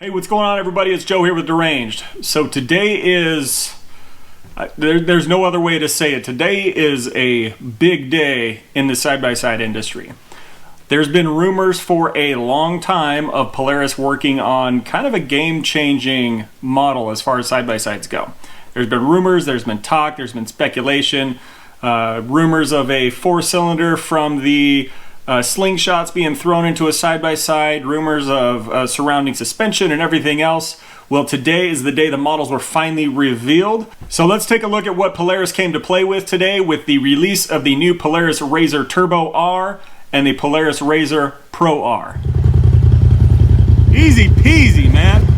Hey, what's going on, everybody? It's Joe here with Deranged. So today is, there's no other way to say it. Today is a big day in the side-by-side industry. There's been rumors for a long time of Polaris working on kind of a game-changing model as far as side-by-sides go. There's been rumors, there's been talk, there's been speculation, rumors of a four-cylinder from the slingshots being thrown into a side-by-side, rumors of surrounding suspension and everything else. Well, today is the day the models were finally revealed. So let's take a look at what Polaris came to play with today with the release of the new Polaris RZR Turbo R and the Polaris RZR Pro R. Easy peasy, man.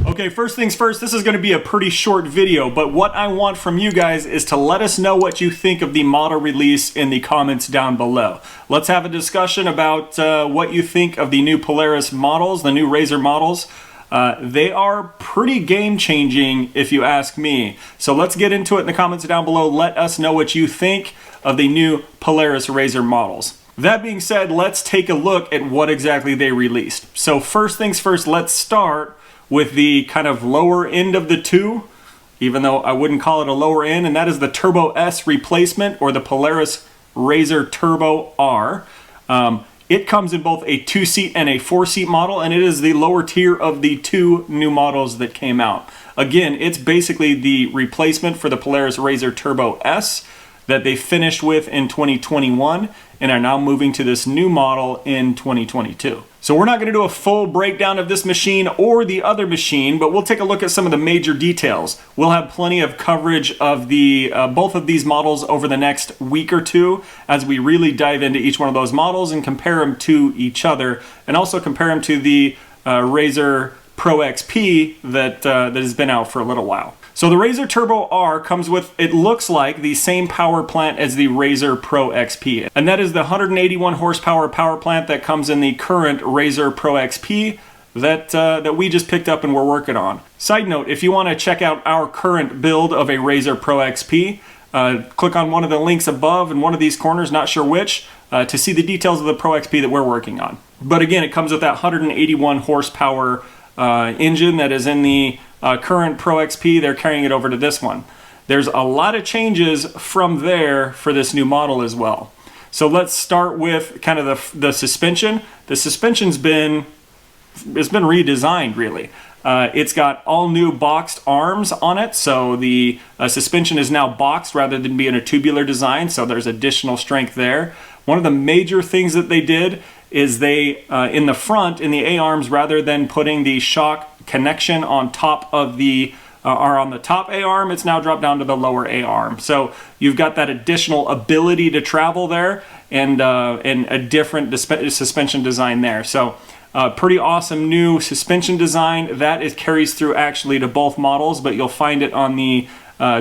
Okay, first things first, this is going to be a pretty short video, but what I want from you guys is to let us know what you think of the model release in the comments down below. Let's have a discussion about what you think of the new Polaris models, the new RZR models. They are pretty game-changing if you ask me. So let's get into it in the comments down below. Let us know what you think of the new Polaris RZR models. That being said, let's take a look at what exactly they released. So first things first, let's start with the kind of lower end of the two, even though I wouldn't call it a lower end, and that is the Turbo S replacement, or the Polaris RZR Turbo R. It comes in both a 2-seat and a 4-seat model, and it is the lower tier of the two new models that came out. Again, it's basically the replacement for the Polaris RZR Turbo S that they finished with in 2021 and are now moving to this new model in 2022. So we're not going to do a full breakdown of this machine or the other machine, but we'll take a look at some of the major details. We'll have plenty of coverage of the both of these models over the next week or two as we really dive into each one of those models and compare them to each other, and also compare them to the RZR Pro XP that has been out for a little while. So the RZR Turbo R comes with, it looks like, the same power plant as the RZR Pro XP. And that is the 181 horsepower power plant that comes in the current RZR Pro XP that we just picked up and we're working on. Side note, if you want to check out our current build of a RZR Pro XP, click on one of the links above in one of these corners, not sure which, to see the details of the Pro XP that we're working on. But again, it comes with that 181 horsepower engine that is in the current Pro XP. They're carrying it over to this one. There's a lot of changes from there for this new model as well. So let's start with kind of the suspension. The suspension's been redesigned, really. It's got all new boxed arms on it, so the suspension is now boxed rather than being a tubular design, so there's additional strength there. One of the major things that they did is they, in the front, in the A-arms, rather than putting the shock connection on top of the, or on the top A-arm, it's now dropped down to the lower A-arm. So you've got that additional ability to travel there and a different suspension design there. So pretty awesome new suspension design. That carries through actually to both models, but you'll find it on the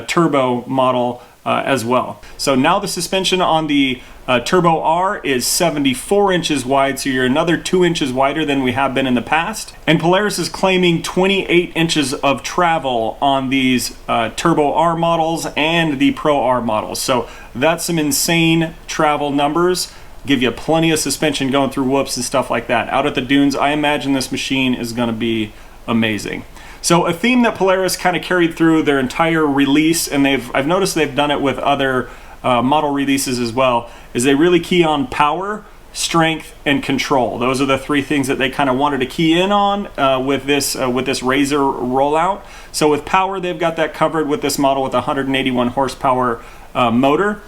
Turbo model as well. So now the suspension on the Turbo R is 74 inches wide, so you're another 2 inches wider than we have been in the past. And Polaris is claiming 28 inches of travel on these Turbo R models and the Pro R models. So that's some insane travel numbers. Give you plenty of suspension going through whoops and stuff like that. Out at the dunes, I imagine this machine is going to be amazing. So a theme that Polaris kind of carried through their entire release, and I've noticed they've done it with other model releases as well, is they really key on power, strength, and control. Those are the three things that they kind of wanted to key in on with this RZR rollout. So with power, they've got that covered with this model with a 181 horsepower motor.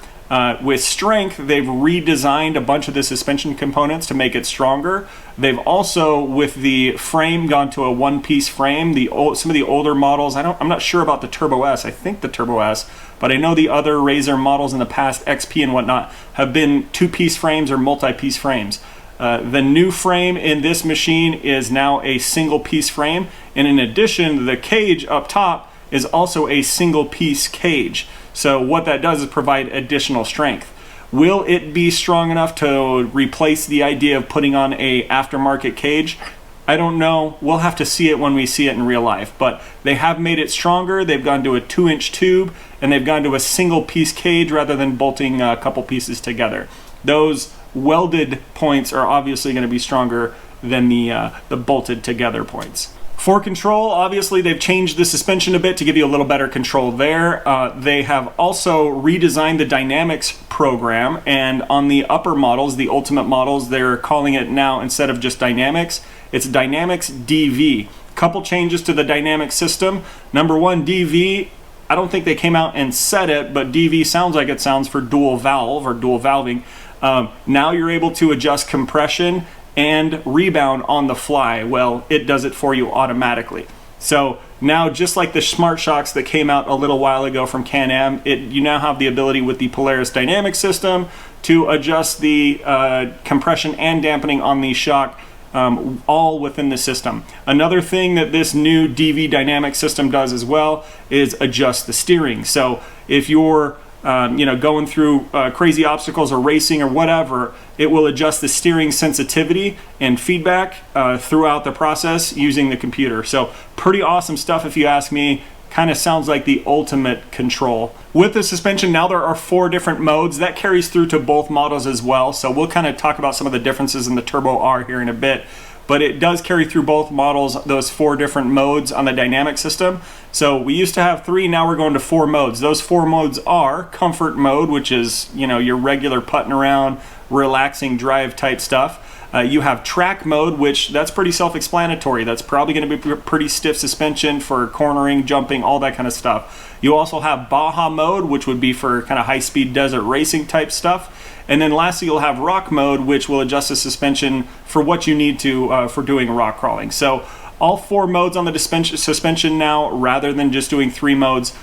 With strength, they've redesigned a bunch of the suspension components to make it stronger. They've also, with the frame, gone to a one-piece frame. Some of the older models, I'm not sure about the Turbo S. I think the Turbo S, but I know the other RZR models in the past, XP and whatnot, have been two-piece frames or multi-piece frames. The new frame in this machine is now a single-piece frame, and in addition, the cage up top is also a single-piece cage. So what that does is provide additional strength. Will it be strong enough to replace the idea of putting on a aftermarket cage? I don't know. We'll have to see it when we see it in real life. But they have made it stronger. They've gone to a 2-inch tube, and they've gone to a single-piece cage rather than bolting a couple pieces together. Those welded points are obviously going to be stronger than the bolted together points. For control, obviously they've changed the suspension a bit to give you a little better control there. They have also redesigned the dynamics program, and on the upper models, the ultimate models, they're calling it now, instead of just dynamics, it's dynamics DV. Couple changes to the dynamic system. Number one, DV, I don't think they came out and said it, but DV sounds like it sounds for dual valve or dual valving. Now you're able to adjust compression and rebound on the fly. Well, it does it for you automatically. So now, just like the smart shocks that came out a little while ago from Can-Am, you now have the ability with the Polaris dynamic system to adjust the compression and dampening on the shock, all within the system. Another thing that this new DV dynamic system does as well is adjust the steering. So if you're going through crazy obstacles or racing or whatever, it will adjust the steering sensitivity and feedback throughout the process using the computer. So pretty awesome stuff if you ask me. Kind of sounds like the ultimate control. With the suspension, now there are 4 different modes. That carries through to both models as well. So we'll kind of talk about some of the differences in the Turbo R here in a bit. But it does carry through both models, those 4 different modes on the dynamic system. So we used to have 3, now we're going to 4 modes. Those 4 modes are comfort mode, which is, your regular putting around, relaxing drive type stuff. You have track mode, which that's pretty self-explanatory. That's probably going to be pretty stiff suspension for cornering, jumping, all that kind of stuff. You also have Baja mode, which would be for kind of high-speed desert racing type stuff. And then lastly, you'll have rock mode, which will adjust the suspension for what you need to for doing rock crawling. So all 4 modes on the suspension now, rather than just doing 3 modes.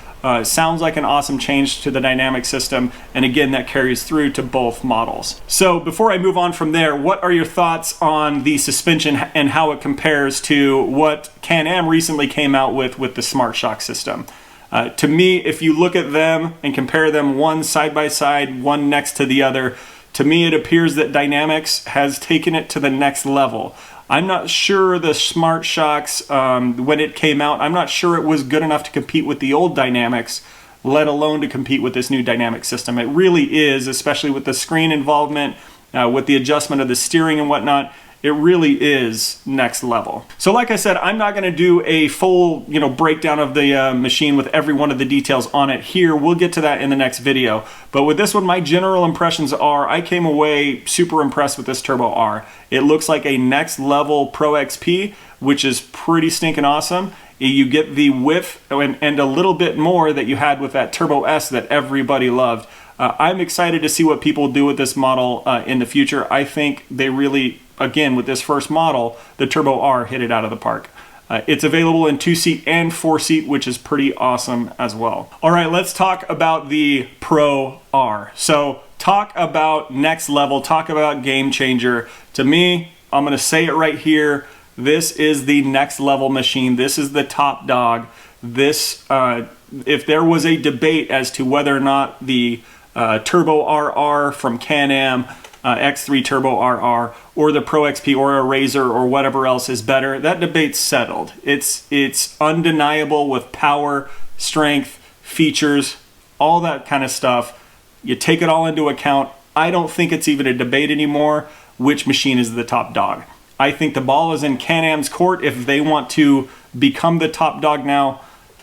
Sounds like an awesome change to the dynamic system, and again, that carries through to both models. So before I move on from there, what are your thoughts on the suspension and how it compares to what Can-Am recently came out with the Smart Shock system? To me, if you look at them and compare them one side by side, one next to the other, to me it appears that Dynamics has taken it to the next level. I'm not sure the Smart Shocks, when it came out, I'm not sure it was good enough to compete with the old Dynamics, let alone to compete with this new dynamic system. It really is, especially with the screen involvement, with the adjustment of the steering and whatnot. It really is next level. So like I said, I'm not going to do a full breakdown of the machine with every one of the details on it here. We'll get to that in the next video. But with this one, my general impressions are I came away super impressed with this Turbo R. It looks like a next level Pro XP, which is pretty stinking awesome. You get the width and a little bit more that you had with that Turbo S that everybody loved. I'm excited to see what people do with this model in the future. I think they really, again, with this first model, the Turbo R hit it out of the park. It's available in 2-seat and 4-seat, which is pretty awesome as well. All right, let's talk about the Pro R. So talk about next level, talk about game changer. To me, I'm gonna say it right here, this is the next level machine. This is the top dog. This, if there was a debate as to whether or not the Turbo RR from Can-Am, X3 Turbo RR, or the Pro XP or a RZR or whatever else is better, that debate's settled. It's undeniable with power, strength, features, all that kind of stuff. You take it all into account. I don't think it's even a debate anymore which machine is the top dog. I think the ball is in Can-Am's court. If they want to become the top dog now,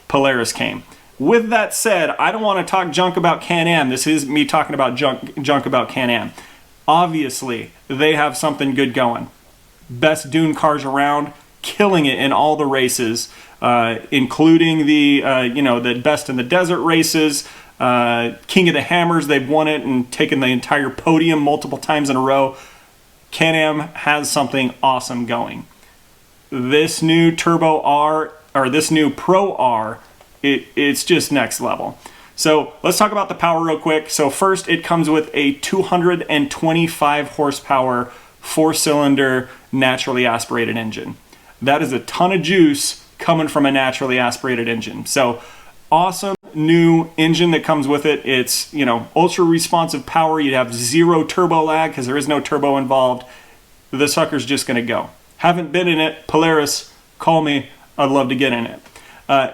Polaris came. With that said, I don't want to talk junk about Can-Am. This is me talking about junk about Can-Am. Obviously, they have something good going. Best dune cars around, killing it in all the races, including the the best in the desert races, King of the Hammers. They've won it and taken the entire podium multiple times in a row. Can-Am has something awesome going. This new Turbo R, or this new Pro R, it's just next level. So let's talk about the power real quick. So first, it comes with a 225 horsepower, 4-cylinder, naturally aspirated engine. That is a ton of juice coming from a naturally aspirated engine. So awesome new engine that comes with it. It's, ultra responsive power. You have 0 turbo lag because there is no turbo involved. The sucker's just gonna go. Haven't been in it. Polaris, call me. I'd love to get in it.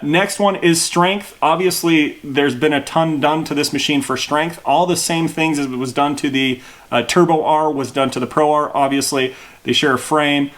Next one is strength. Obviously, there's been a ton done to this machine for strength. All the same things as was done to the Turbo R was done to the Pro R. Obviously, they share a frame.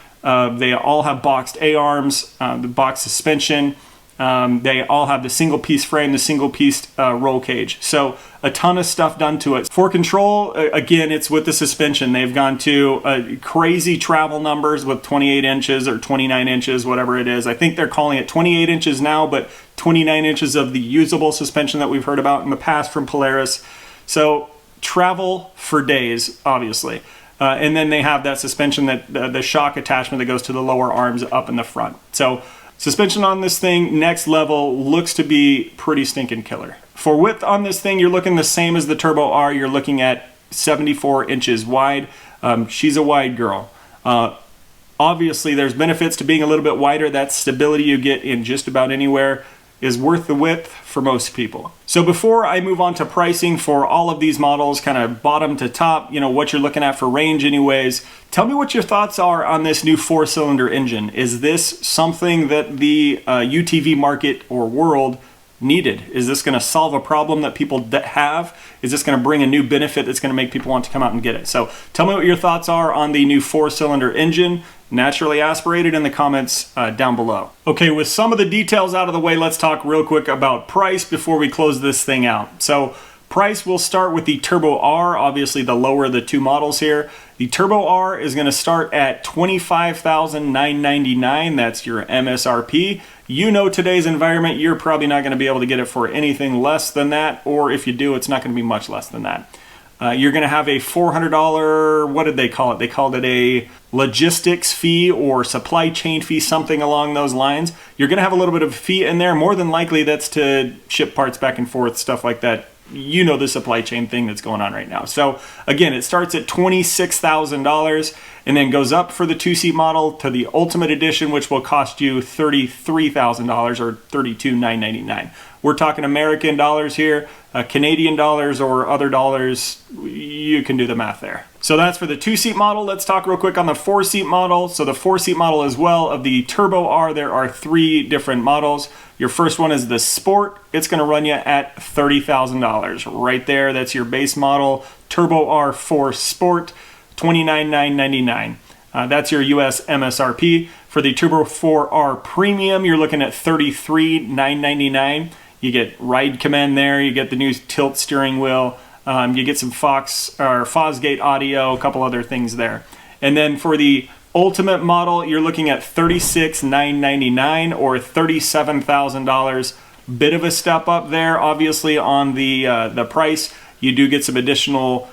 They all have boxed A-arms, the boxed suspension. They all have the single piece frame, the single piece roll cage. So a ton of stuff done to it. For control, again, it's with the suspension. They've gone to crazy travel numbers with 28 inches or 29 inches, whatever it is. I think they're calling it 28 inches now, but 29 inches of the usable suspension that we've heard about in the past from Polaris. So travel for days, obviously. And then they have that suspension, that the shock attachment that goes to the lower arms up in the front. So suspension on this thing, next level, looks to be pretty stinking killer. For width on this thing, you're looking the same as the Turbo R. You're looking at 74 inches wide. She's a wide girl. Obviously, there's benefits to being a little bit wider. That stability you get in just about anywhere is worth the width for most people. So before I move on to pricing for all of these models, kind of bottom to top, you know, what you're looking at for range anyways, tell me what your thoughts are on this new 4-cylinder engine. Is this something that the UTV market or world needed? Is this going to solve a problem that people have? Is this going to bring a new benefit that's going to make people want to come out and get it? So tell me what your thoughts are on the new 4-cylinder engine, naturally aspirated, in the comments down below. Okay, with some of the details out of the way, let's talk real quick about price before we close this thing out. So price, will start with the Turbo R, obviously the lower of the two models here. The Turbo R is going to start at $25,999. That's your MSRP. You know, today's environment, you're probably not going to be able to get it for anything less than that, or if you do, it's not going to be much less than that. You're going to have a $400, what did they call it? They called it a logistics fee or supply chain fee, something along those lines. You're going to have a little bit of a fee in there. More than likely, that's to ship parts back and forth, stuff like that. You know, the supply chain thing that's going on right now. So again, it starts at $26,000 and then goes up for the 2-seat model to the Ultimate Edition, which will cost you $33,000 or $32,999. We're talking American dollars here, Canadian dollars or other dollars. You can do the math there. So that's for the 2-seat model. Let's talk real quick on the 4-seat model. So the 4-seat model as well of the Turbo R, there are 3 different models. Your first one is the Sport. It's going to run you at $30,000 right there. That's your base model, Turbo R4 Sport, $29,999. That's your US MSRP. For the Turbo 4R Premium, you're looking at $33,999. You get ride command there. You get the new tilt steering wheel. You get some Fosgate audio, a couple other things there. And then for the Ultimate model, you're looking at $36,999 or $37,000. Bit of a step up there, obviously, on the price. You do get some additional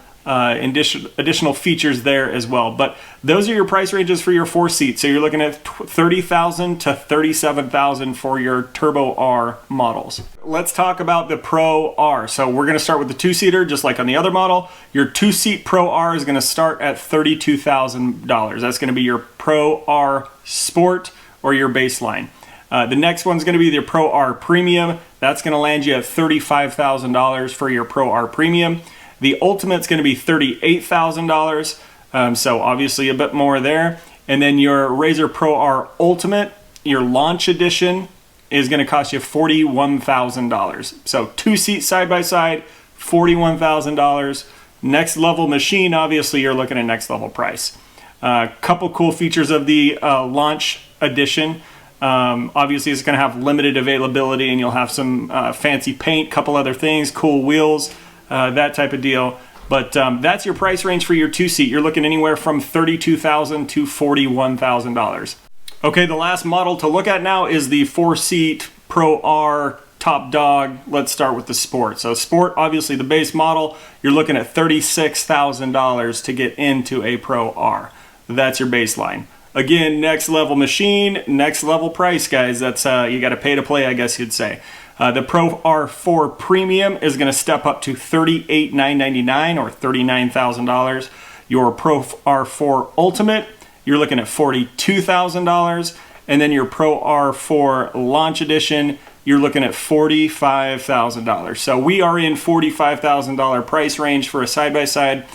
features there as well. But those are your price ranges for your 4-seat. So you're looking at $30,000 to $37,000 for your Turbo R models. Let's talk about the Pro R. So we're going to start with the 2-seater, just like on the other model. Your 2-seat Pro R is going to start at $32,000. That's going to be your Pro R Sport or your baseline. The next one's going to be the Pro R Premium. That's going to land you at $35,000 for your Pro R Premium. The Ultimate's going to be $38,000, so obviously a bit more there. And then your RZR Pro R Ultimate, your Launch Edition, is going to cost you $41,000. So 2-seat side-by-side, $41,000. Next level machine, obviously you're looking at next level price. Couple cool features of the Launch Edition. Obviously it's going to have limited availability and you'll have some fancy paint, couple other things, cool wheels, that type of deal. But that's your price range for your 2-seat. You're looking anywhere from $32,000 to $41,000. Okay, the last model to look at now is the 4-seat Pro R top dog. Let's start with the Sport. So Sport, obviously the base model, you're looking at $36,000 to get into a Pro R. That's your baseline. Again, next level machine, next level price, guys. That's you got to pay to play, I guess you'd say. The Pro R4 Premium is going to step up to $38,999 or $39,000. Your Pro R4 Ultimate, you're looking at $42,000. And then your Pro R4 Launch Edition, you're looking at $45,000. So we are in $45,000 price range for a side-by-side.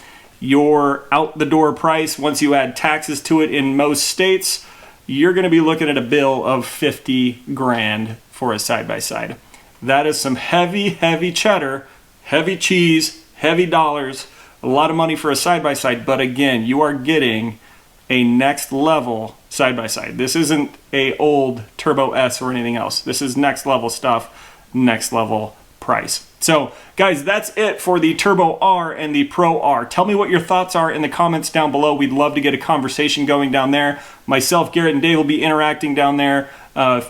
Your out-the-door price, once you add taxes to it in most states, you're going to be looking at a bill of 50 grand for a side-by-side. That is some heavy, heavy cheddar, heavy cheese, heavy dollars, a lot of money for a side-by-side. But again, you are getting a next level side-by-side. This isn't a old Turbo S or anything else. This is next level stuff, next level price. So guys, that's it for the Turbo R and the Pro R. Tell me what your thoughts are in the comments down below. We'd love to get a conversation going down there. Myself, Garrett, and Dave will be interacting down there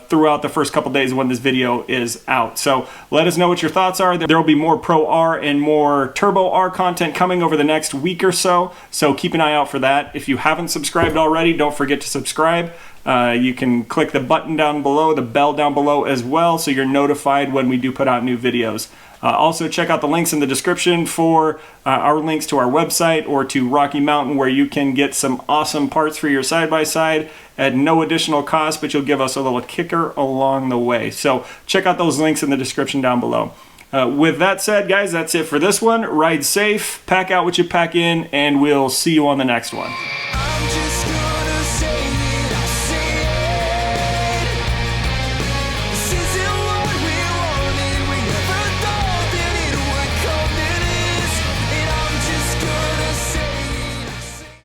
throughout the first couple days when this video is out. So let us know what your thoughts are. There will be more Pro R and more Turbo R content coming over the next week or so. So keep an eye out for that. If you haven't subscribed already, don't forget to subscribe. You can click the button down below, the bell down below as well, so you're notified when we do put out new videos. Also, check out the links in the description for our links to our website or to Rocky Mountain, where you can get some awesome parts for your side-by-side at no additional cost, but you'll give us a little kicker along the way. So check out those links in the description down below. With that said, guys, that's it for this one. Ride safe, pack out what you pack in, and we'll see you on the next one.